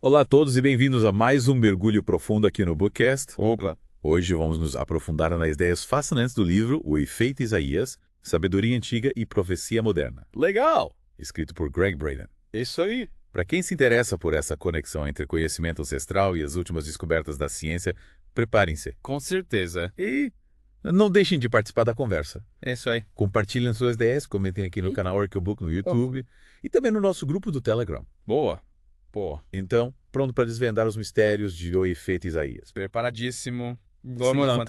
Olá a todos e bem-vindos a mais um mergulho profundo aqui no Bookcast. Opa, Hoje vamos nos aprofundar nas ideias fascinantes do livro O Efeito Isaías, Sabedoria Antiga e Profecia Moderna, legal! escrito por Greg Braden. Isso aí. Para quem se interessa por essa conexão entre conhecimento ancestral e as últimas descobertas da ciência, preparem-se. Com certeza. E não deixem de participar da conversa. É isso aí. Compartilhem suas ideias, comentem aqui no canal Arqueobook no YouTube e também no nosso grupo do Telegram. Boa. Pô, Então, pronto para desvendar os mistérios de O Efeito Isaías. preparadíssimo. Vamos lá.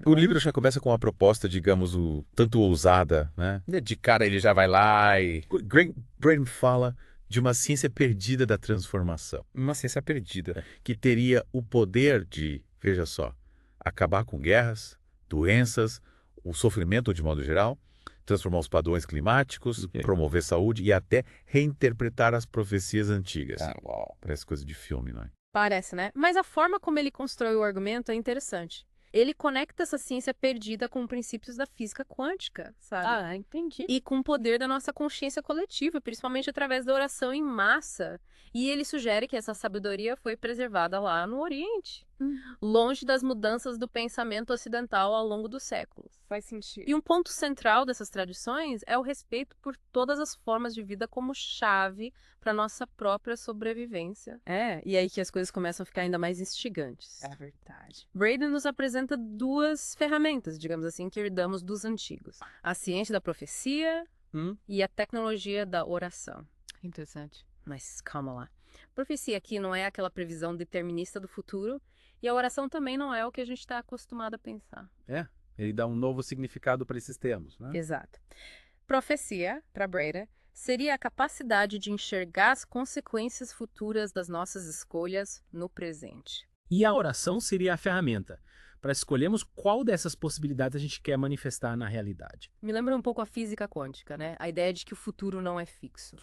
O livro já começa com uma proposta, digamos, tanto ousada, né? De cara ele já vai lá e... Greg Braden fala de uma ciência perdida da transformação, Uma ciência perdida. que teria o poder de, veja só, acabar com guerras, doenças, o sofrimento de modo geral, transformar os padrões climáticos, Ok. promover saúde e até reinterpretar as profecias antigas. Ah, uau. Parece coisa de filme, não é? Parece, né? Mas a forma como ele constrói o argumento é interessante. Ele conecta essa ciência perdida com princípios da física quântica, sabe? Ah, entendi. E com o poder da nossa consciência coletiva, principalmente através da oração em massa. E ele sugere que essa sabedoria foi preservada lá no Oriente, longe das mudanças do pensamento ocidental ao longo dos séculos. Faz sentido. E um ponto central dessas tradições é o respeito por todas as formas de vida como chave para nossa própria sobrevivência. E aí que as coisas começam a ficar ainda mais instigantes. É verdade. Braden nos apresenta duas ferramentas, digamos assim, que herdamos dos antigos: a ciência da profecia e a tecnologia da oração. Interessante. Mas calma lá. Profecia aqui não é aquela previsão determinista do futuro, e a oração também não é o que a gente está acostumado a pensar. Ele dá um novo significado para esses termos, né? Exato. Profecia, para Braden, seria a capacidade de enxergar as consequências futuras das nossas escolhas no presente. E a oração seria a ferramenta para escolhermos qual dessas possibilidades a gente quer manifestar na realidade. Me lembra um pouco a física quântica, né? A ideia de que o futuro não é fixo.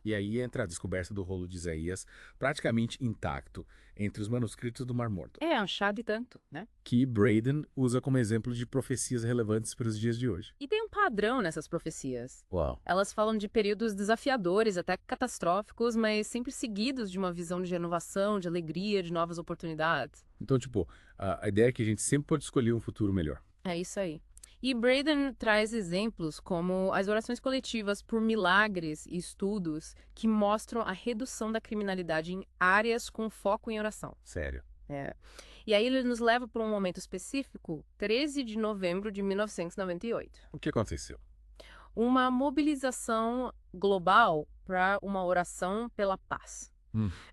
E aí entra a descoberta do rolo de Isaías, praticamente intacto, entre os manuscritos do Mar Morto, É achado e tanto, né? que Braden usa como exemplo de profecias relevantes para os dias de hoje. E tem um padrão nessas profecias. Uau. Elas falam de períodos desafiadores, até catastróficos, mas sempre seguidos de uma visão de renovação, de alegria, de novas oportunidades. Então, tipo, a ideia é que a gente sempre pode escolher um futuro melhor. É isso aí. E Braden traz exemplos como as orações coletivas por milagres e estudos que mostram a redução da criminalidade em áreas com foco em oração. Sério. E aí ele nos leva para um momento específico, 13 de novembro de 1998. O que aconteceu? Uma mobilização global para uma oração pela paz.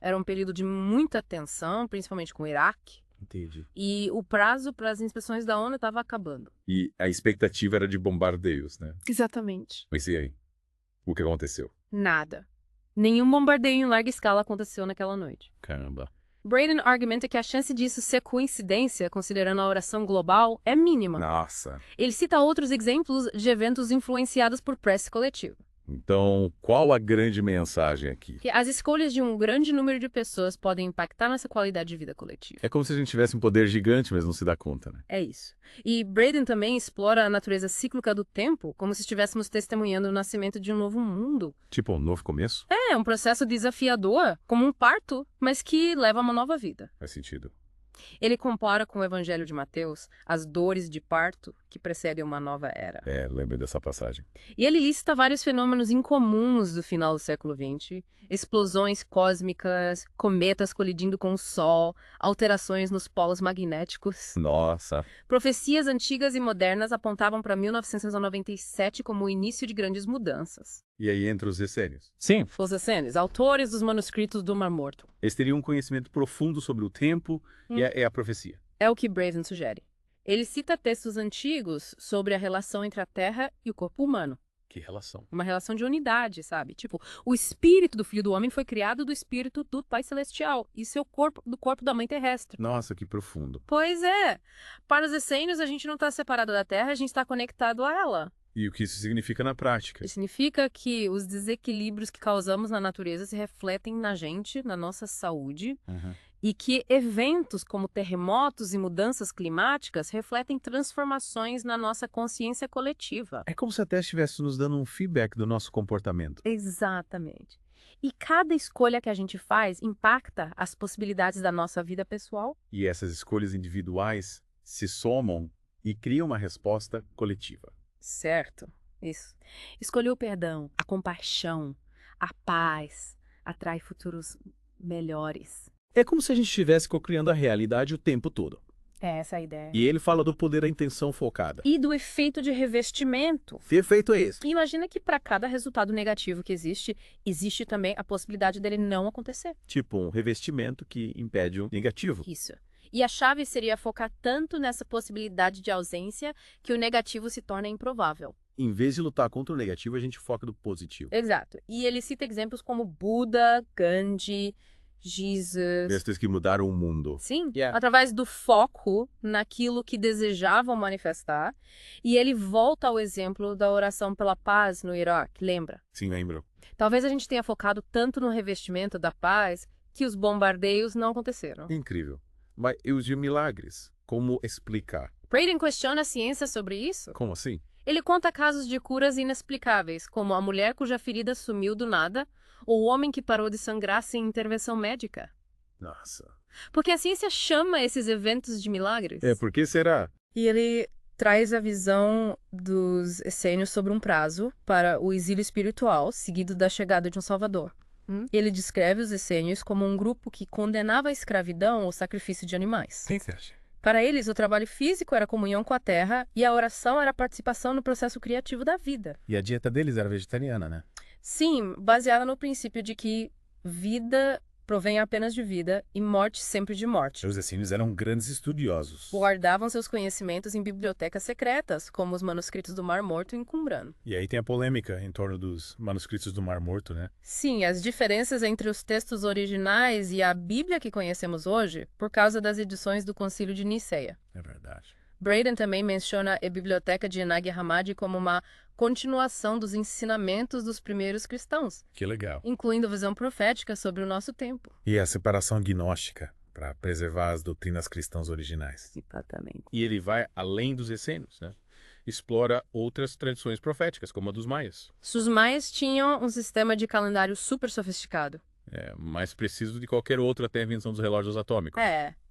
Era um período de muita tensão, principalmente com o Iraque, Entendi. e o prazo para as inspeções da ONU estava acabando. E a expectativa era de bombardeios, né? Exatamente. Mas e aí? O que aconteceu? Nada. Nenhum bombardeio em larga escala aconteceu naquela noite. Caramba. Braden argumenta que a chance disso ser coincidência, considerando a oração global, é mínima. Nossa. Ele cita outros exemplos de eventos influenciados por prece coletiva. Então, qual a grande mensagem aqui? Que as escolhas de um grande número de pessoas podem impactar nossa qualidade de vida coletiva. É como se a gente tivesse um poder gigante, mas não se dá conta, né? É isso. E Braden também explora a natureza cíclica do tempo, como se estivéssemos testemunhando o nascimento de um novo mundo. Tipo, um novo começo? É um processo desafiador, como um parto, mas que leva a uma nova vida. Faz sentido. Ele compara com o Evangelho de Mateus as dores de parto que precedem uma nova era. Lembro dessa passagem. E ele lista vários fenômenos incomuns do final do século XX: explosões cósmicas, cometas colidindo com o Sol, alterações nos polos magnéticos. Nossa. Profecias antigas e modernas apontavam para 1997 como o início de grandes mudanças. E aí entra os essênios. Sim, Os essenes, autores dos manuscritos do Mar Morto. Eles teriam um conhecimento profundo sobre o tempo e a profecia. É o que Braden sugere. Ele cita textos antigos sobre a relação entre a Terra e o corpo humano. Que relação. Uma relação de unidade, sabe? Tipo, o espírito do Filho do Homem foi criado do espírito do Pai Celestial e seu corpo do corpo da Mãe Terrestre. Nossa, que profundo. Pois é. Para os essênios, a gente não está separado da Terra, a gente está conectado a ela. E o que isso significa na prática? Isso significa que os desequilíbrios que causamos na natureza se refletem na gente, na nossa saúde, e que eventos como terremotos e mudanças climáticas refletem transformações na nossa consciência coletiva. É como se até estivesse nos dando um feedback do nosso comportamento. Exatamente. E cada escolha que a gente faz impacta as possibilidades da nossa vida pessoal. E essas escolhas individuais se somam e criam uma resposta coletiva. Certo. Isso. Escolher o perdão, a compaixão, a paz, atrai futuros melhores. É como se a gente estivesse cocriando a realidade o tempo todo. É essa a ideia. E ele fala do poder da intenção focada. E do efeito de revestimento. Que efeito é esse? Imagina que para cada resultado negativo que existe também a possibilidade dele não acontecer. Tipo um revestimento que impede o negativo. Isso. E a chave seria focar tanto nessa possibilidade de ausência que o negativo se torna improvável. Em vez de lutar contra o negativo, a gente foca no positivo. Exato. E ele cita exemplos como Buda, Gandhi, Jesus. Mestres que mudaram o mundo. Sim, Yeah. através do foco naquilo que desejavam manifestar. E ele volta ao exemplo da oração pela paz no Iraque, lembra? Sim, lembro. Talvez a gente tenha focado tanto no revestimento da paz que os bombardeios não aconteceram. Incrível. Mas e os milagres? Como explicar? Braden questiona a ciência sobre isso. Como assim? Ele conta casos de curas inexplicáveis, como a mulher cuja ferida sumiu do nada, ou o homem que parou de sangrar sem intervenção médica. Nossa. Porque a ciência chama esses eventos de milagres. Por que será? E ele traz a visão dos essênios sobre um prazo para o exílio espiritual, seguido da chegada de um salvador. Ele descreve os essênios como um grupo que condenava a escravidão ou sacrifício de animais. Quem você acha? Para eles, o trabalho físico era comunhão com a terra e a oração era participação no processo criativo da vida. E a dieta deles era vegetariana, né? Sim, baseada no princípio de que vida provém apenas de vida e morte sempre de morte. Os essênios eram grandes estudiosos. Guardavam seus conhecimentos em bibliotecas secretas, como os manuscritos do Mar Morto em Qumran. E aí tem a polêmica em torno dos manuscritos do Mar Morto, né? Sim, as diferenças entre os textos originais e a Bíblia que conhecemos hoje por causa das edições do Concílio de Niceia. É verdade. Braden também menciona a biblioteca de Nag Hammadi como uma continuação dos ensinamentos dos primeiros cristãos, Que legal. incluindo visão profética sobre o nosso tempo. E a separação gnóstica para preservar as doutrinas cristãs originais. Exatamente. E ele vai além dos essênios, né? Explora outras tradições proféticas, como a dos maias. Os maias tinham um sistema de calendário super sofisticado. É mais preciso de qualquer outro até a invenção dos relógios atômicos.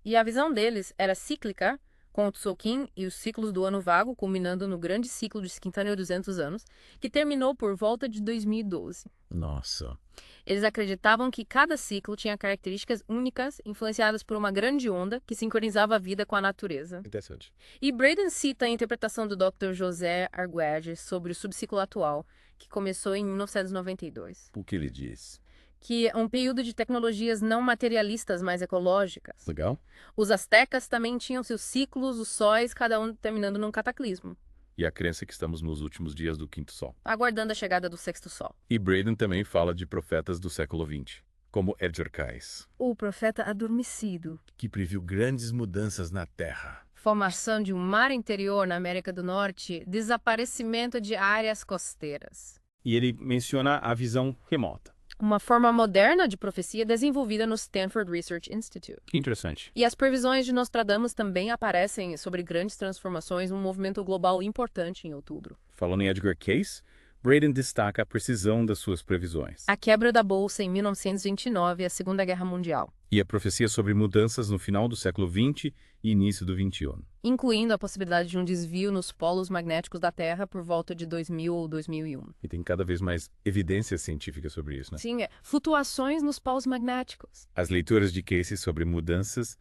E a visão deles era cíclica, com o Tzolk'in e os ciclos do ano vago, culminando no grande ciclo de Quintanil 200 anos, que terminou por volta de 2012. Nossa. Eles acreditavam que cada ciclo tinha características únicas, influenciadas por uma grande onda que sincronizava a vida com a natureza. Interessante. E Braden cita a interpretação do Dr. José Arguelles sobre o subciclo atual, que começou em 1992, O que ele diz? que é um período de tecnologias não materialistas, mas ecológicas. Legal? Os astecas também tinham seus ciclos, os sóis, cada um terminando num cataclismo, E a crença é que estamos nos últimos dias do quinto sol. aguardando a chegada do sexto sol. E Braden também fala de profetas do século XX, como Edgar Cayce. O profeta adormecido. Que previu grandes mudanças na Terra. Formação de um mar interior na América do Norte, desaparecimento de áreas costeiras. E ele menciona a visão remota. Uma forma moderna de profecia desenvolvida no Stanford Research Institute. Que interessante. E as previsões de Nostradamus também aparecem sobre grandes transformações, um movimento global importante em outubro. Falando em Edgar Cayce, Braden destaca a precisão das suas previsões. A quebra da Bolsa em 1929 e a Segunda Guerra Mundial, E a profecia sobre mudanças no final do século XX e início do XXI. incluindo a possibilidade de um desvio nos polos magnéticos da Terra por volta de 2000 ou 2001. E tem cada vez mais evidências científicas sobre isso, né? Sim, flutuações nos polos magnéticos. As leituras de Cayce sobre mudanças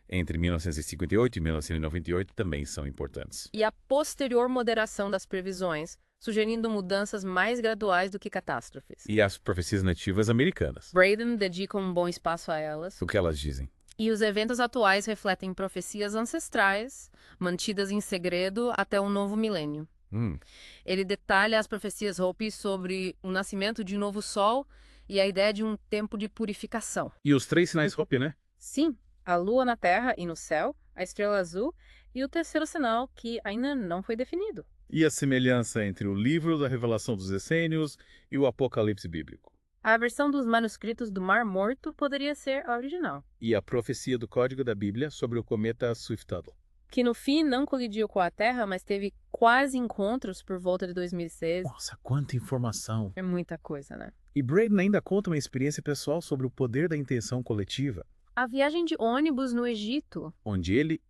entre 1958 e 1998 também são importantes. E a posterior moderação das previsões, sugerindo mudanças mais graduais do que catástrofes. E as profecias nativas americanas. Braden dedica um bom espaço a elas. O que elas dizem? E os eventos atuais refletem profecias ancestrais, mantidas em segredo até o novo milênio. Ele detalha as profecias Hopi sobre o nascimento de um novo sol e a ideia de um tempo de purificação. E os 3 sinais Hopi, né? Sim, a lua na terra e no céu, a estrela azul e o terceiro sinal que ainda não foi definido. E a semelhança entre o livro da Revelação dos Essênios e o Apocalipse Bíblico? A versão dos manuscritos do Mar Morto poderia ser a original, E a profecia do Código da Bíblia sobre o cometa Swift-Tuttle? que no fim não colidiu com a Terra, mas teve quase encontros por volta de 2006. Nossa, quanta informação. É muita coisa, né? E Braden ainda conta uma experiência pessoal sobre o poder da intenção coletiva, A viagem de ônibus no Egito. onde ele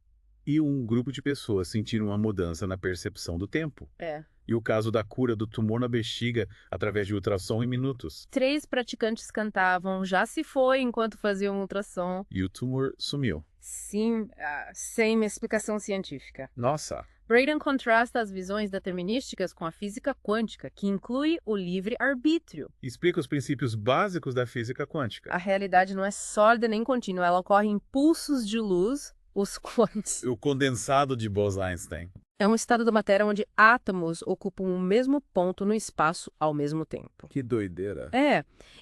e um grupo de pessoas sentiram uma mudança na percepção do tempo. É. E o caso da cura do tumor na bexiga através de ultrassom em minutos. 3 praticantes cantavam Já se foi enquanto faziam ultrassom. E o tumor sumiu. Sim, sem uma explicação científica. Nossa! Braden contrasta as visões determinísticas com a física quântica, que inclui o livre-arbítrio. Explica os princípios básicos da física quântica. A realidade não é sólida nem contínua, ela ocorre em pulsos de luz, os quantos. O condensado de Bose-Einstein. É um estado da matéria onde átomos ocupam o mesmo ponto no espaço ao mesmo tempo. Que doideira.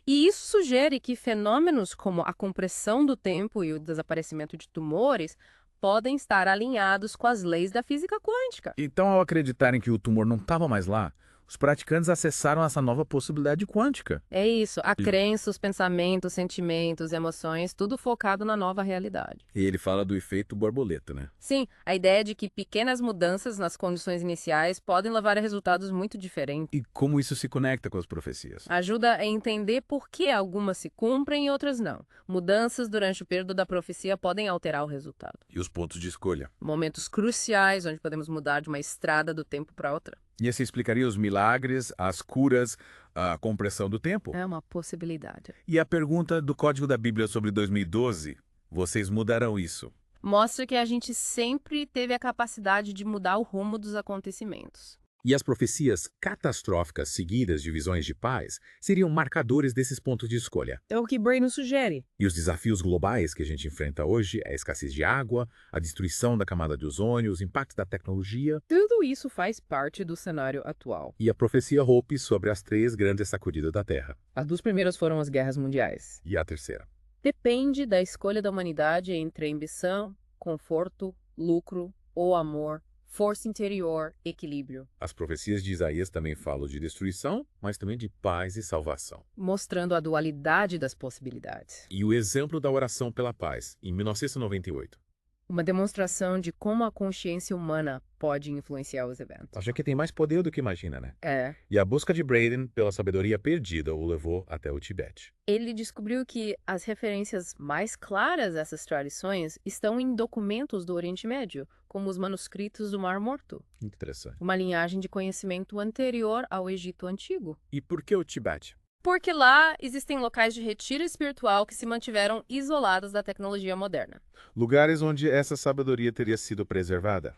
E isso sugere que fenômenos como a compressão do tempo e o desaparecimento de tumores podem estar alinhados com as leis da física quântica. Então, ao acreditarem que o tumor não estava mais lá, os praticantes acessaram essa nova possibilidade quântica. É isso, a crença, os pensamentos, sentimentos, emoções, tudo focado na nova realidade. E ele fala do efeito borboleta, né? Sim, a ideia de que pequenas mudanças nas condições iniciais podem levar a resultados muito diferentes. E como isso se conecta com as profecias? Ajuda a entender por que algumas se cumprem e outras não. Mudanças durante o período da profecia podem alterar o resultado. E os pontos de escolha? Momentos cruciais onde podemos mudar de uma estrada do tempo para outra. E esse explicaria os milagres, as curas, a compressão do tempo? É uma possibilidade. E a pergunta do Código da Bíblia sobre 2012, vocês mudarão isso? Mostra que a gente sempre teve a capacidade de mudar o rumo dos acontecimentos. E as profecias catastróficas seguidas de visões de paz seriam marcadores desses pontos de escolha. É o que Braden sugere. E os desafios globais que a gente enfrenta hoje, a escassez de água, a destruição da camada de ozônio, os impactos da tecnologia Tudo isso faz parte do cenário atual. e a profecia Hope sobre as 3 grandes sacudidas da Terra. As 2 primeiras foram as guerras mundiais. E a terceira? Depende da escolha da humanidade entre ambição, conforto, lucro ou amor, força interior, equilíbrio, As profecias de Isaías também falam de destruição, mas também de paz e salvação. mostrando a dualidade das possibilidades. E o exemplo da oração pela paz, em 1998. Uma demonstração de como a consciência humana pode influenciar os eventos. Acha que tem mais poder do que imagina, né? É. E a busca de Braden pela sabedoria perdida o levou até o Tibete. Ele descobriu que as referências mais claras a essas tradições estão em documentos do Oriente Médio, como os manuscritos do Mar Morto, Muito interessante. uma linhagem de conhecimento anterior ao Egito Antigo. E por que o Tibete? Porque lá existem locais de retiro espiritual que se mantiveram isolados da tecnologia moderna. Lugares onde essa sabedoria teria sido preservada.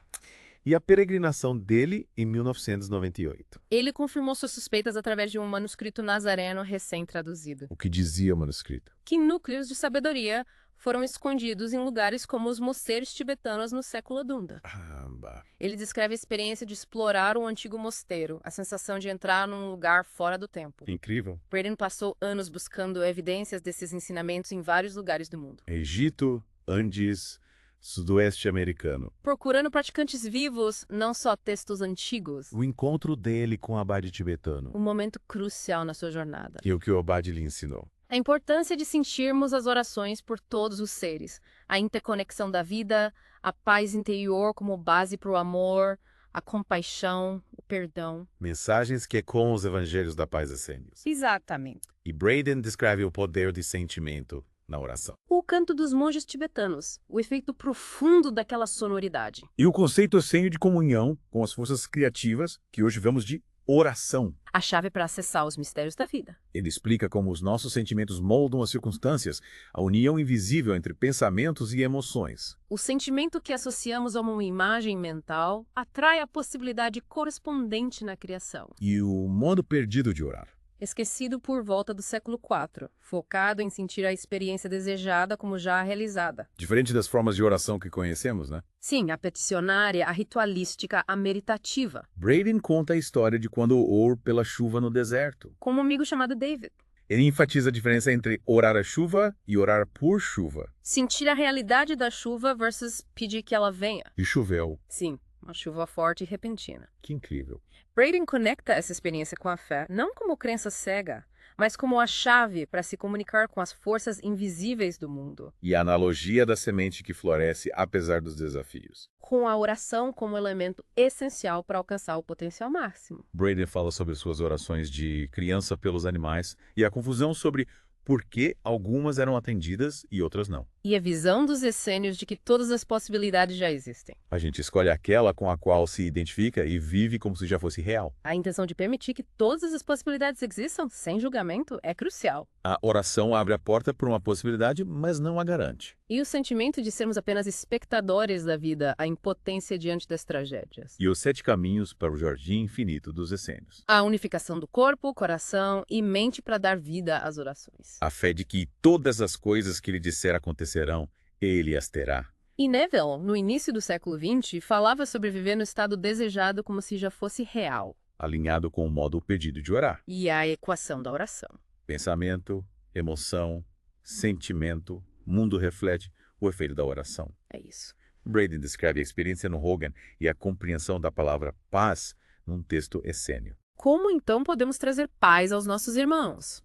E a peregrinação dele em 1998. Ele confirmou suas suspeitas através de um manuscrito nazareno recém-traduzido, O que dizia o manuscrito? que núcleos de sabedoria foram escondidos em lugares como os mosteiros tibetanos no século Dunda. Caramba. Ele descreve a experiência de explorar um antigo mosteiro, a sensação de entrar num lugar fora do tempo. Incrível. Braden passou anos buscando evidências desses ensinamentos em vários lugares do mundo, Egito, Andes, Sudoeste americano. procurando praticantes vivos, não só textos antigos. O encontro dele com o abade tibetano. Um momento crucial na sua jornada. E o que o abade lhe ensinou. A importância de sentirmos as orações por todos os seres, a interconexão da vida, a paz interior como base para o amor, a compaixão, o perdão. Mensagens que ecoam os evangelhos da paz essênios. Exatamente. E Braden descreve o poder de sentimento na oração. O canto dos monges tibetanos, o efeito profundo daquela sonoridade. E o conceito essênio de comunhão com as forças criativas, que hoje vemos de oração. A chave para acessar os mistérios da vida. Ele explica como os nossos sentimentos moldam as circunstâncias, a união invisível entre pensamentos e emoções. O sentimento que associamos a uma imagem mental atrai a possibilidade correspondente na criação. E o modo perdido de orar. Esquecido por volta do século IV, focado em sentir a experiência desejada como já realizada. Diferente das formas de oração que conhecemos, né? Sim, a peticionária, a ritualística, a meditativa. Braden conta a história de quando orou pela chuva no deserto. Com um amigo chamado David. Ele enfatiza a diferença entre orar a chuva e orar por chuva. Sentir a realidade da chuva versus pedir que ela venha. E choveu. Sim, uma chuva forte e repentina. Que incrível. Braden conecta essa experiência com a fé, não como crença cega, mas como a chave para se comunicar com as forças invisíveis do mundo. E a analogia da semente que floresce apesar dos desafios. com a oração como elemento essencial para alcançar o potencial máximo. Braden fala sobre suas orações de criança pelos animais e a confusão sobre por que algumas eram atendidas e outras não. E a visão dos essênios de que todas as possibilidades já existem. A gente escolhe aquela com a qual se identifica e vive como se já fosse real. A intenção de permitir que todas as possibilidades existam sem julgamento é crucial. A oração abre a porta para uma possibilidade, mas não a garante. E o sentimento de sermos apenas espectadores da vida, a impotência diante das tragédias. E os 7 caminhos para o jardim infinito dos essênios. A unificação do corpo, coração e mente para dar vida às orações. A fé de que todas as coisas que ele disser acontecerão, ele as terá. E Neville, no início do século XX, falava sobre viver no estado desejado como se já fosse real. Alinhado com o modo pedido de orar. E a equação da oração. Pensamento, emoção, sentimento, mundo reflete o efeito da oração. É isso. Braden descreve a experiência no Hogan e a compreensão da palavra paz num texto essênio. Como então podemos trazer paz aos nossos irmãos?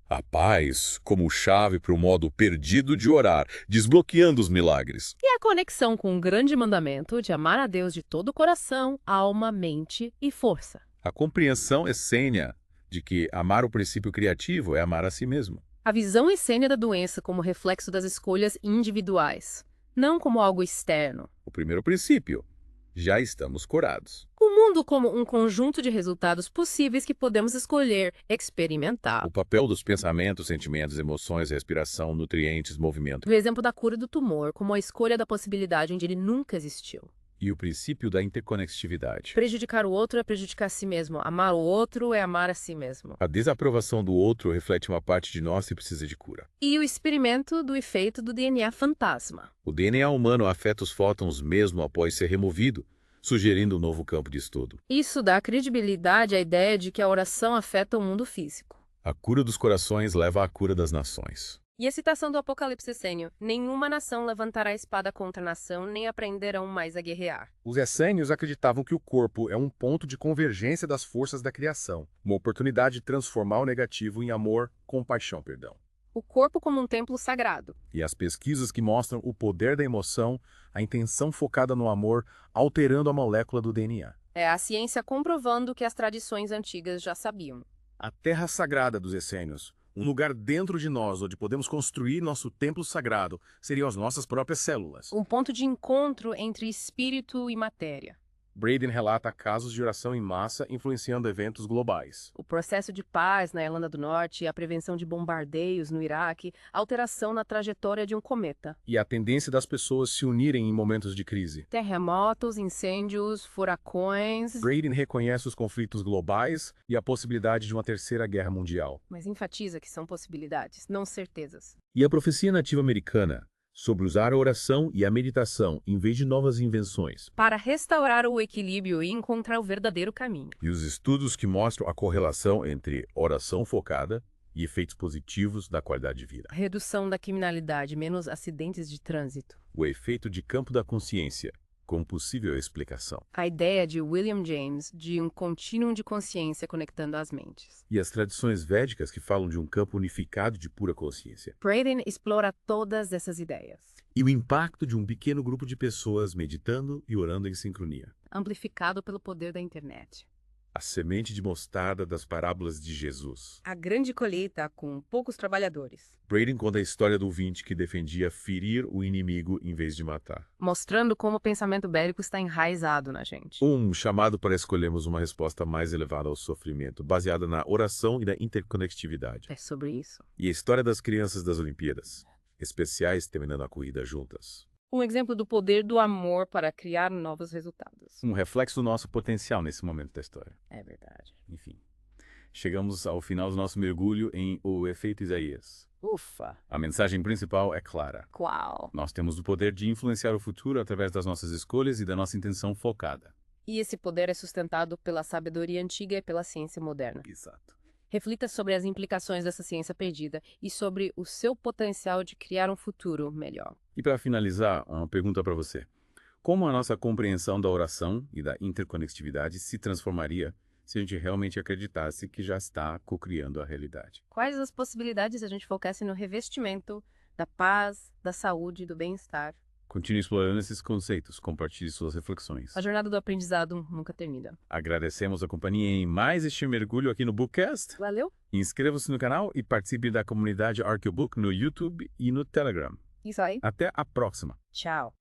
A paz como chave para o modo perdido de orar, desbloqueando os milagres. E a conexão com o grande mandamento de amar a Deus de todo o coração, alma, mente e força. A compreensão essênia de que amar o princípio criativo é amar a si mesmo. A visão essênia da doença como reflexo das escolhas individuais, não como algo externo. O primeiro princípio, já estamos curados. O mundo como um conjunto de resultados possíveis que podemos escolher, experimentar. O papel dos pensamentos, sentimentos, emoções, respiração, nutrientes, movimento. O exemplo da cura do tumor como a escolha da possibilidade onde ele nunca existiu. E o princípio da interconectividade. Prejudicar o outro é prejudicar a si mesmo. Amar o outro é amar a si mesmo. A desaprovação do outro reflete uma parte de nós que precisa de cura. E o experimento do efeito do DNA fantasma. O DNA humano afeta os fótons mesmo após ser removido, sugerindo um novo campo de estudo. Isso dá credibilidade à ideia de que a oração afeta o mundo físico. A cura dos corações leva à cura das nações. E a citação do Apocalipse essênio: nenhuma nação levantará espada contra nação, nem aprenderão mais a guerrear. Os essênios acreditavam que o corpo é um ponto de convergência das forças da criação, uma oportunidade de transformar o negativo em amor, compaixão, O corpo como um templo sagrado. E as pesquisas que mostram o poder da emoção, a intenção focada no amor, alterando a molécula do DNA. É a ciência comprovando o que as tradições antigas já sabiam. A terra sagrada dos essênios, um lugar dentro de nós onde podemos construir nosso templo sagrado, seriam as nossas próprias células. Um ponto de encontro entre espírito e matéria. Braden relata casos de oração em massa influenciando eventos globais. O processo de paz na Irlanda do Norte, a prevenção de bombardeios no Iraque, a alteração na trajetória de um cometa. E a tendência das pessoas se unirem em momentos de crise. Terremotos, incêndios, furacões. Braden reconhece os conflitos globais e a possibilidade de uma terceira guerra mundial. Mas enfatiza que são possibilidades, não certezas. E a profecia nativa americana sobre usar a oração e a meditação em vez de novas invenções. Para restaurar o equilíbrio e encontrar o verdadeiro caminho. E os estudos que mostram a correlação entre oração focada e efeitos positivos da qualidade de vida. Redução da criminalidade, menos acidentes de trânsito. O efeito de campo da consciência, como possível explicação. A ideia de William James de um contínuo de consciência conectando as mentes. E as tradições védicas que falam de um campo unificado de pura consciência. Braden explora todas essas ideias. E o impacto de um pequeno grupo de pessoas meditando e orando em sincronia. Amplificado pelo poder da internet. A semente de mostarda das parábolas de Jesus. A grande colheita com poucos trabalhadores. Braden conta a história do ouvinte que defendia ferir o inimigo em vez de matar. Mostrando como o pensamento bélico está enraizado na gente. Um chamado para escolhermos uma resposta mais elevada ao sofrimento, baseada na oração e na interconectividade. É sobre isso. E a história das crianças das Olimpíadas, especiais terminando a corrida juntas. Um exemplo do poder do amor para criar novos resultados. Um reflexo do nosso potencial nesse momento da história. É verdade. Enfim, chegamos ao final do nosso mergulho em O Efeito Isaías. Ufa! A mensagem principal é clara. Qual? Nós temos o poder de influenciar o futuro através das nossas escolhas e da nossa intenção focada. E esse poder é sustentado pela sabedoria antiga e pela ciência moderna. Exato. Reflita sobre as implicações dessa ciência perdida e sobre o seu potencial de criar um futuro melhor. E para finalizar, uma pergunta para você. Como a nossa compreensão da oração e da interconectividade se transformaria se a gente realmente acreditasse que já está cocriando a realidade? Quais as possibilidades se a gente focasse no revestimento da paz, da saúde e do bem-estar? Continue explorando esses conceitos, compartilhe suas reflexões. A jornada do aprendizado nunca termina. Agradecemos a companhia em mais este mergulho aqui no Bookcast. Valeu? Inscreva-se no canal e participe da comunidade Arqueobook no YouTube e no Telegram. Isso aí. Até a próxima! Tchau.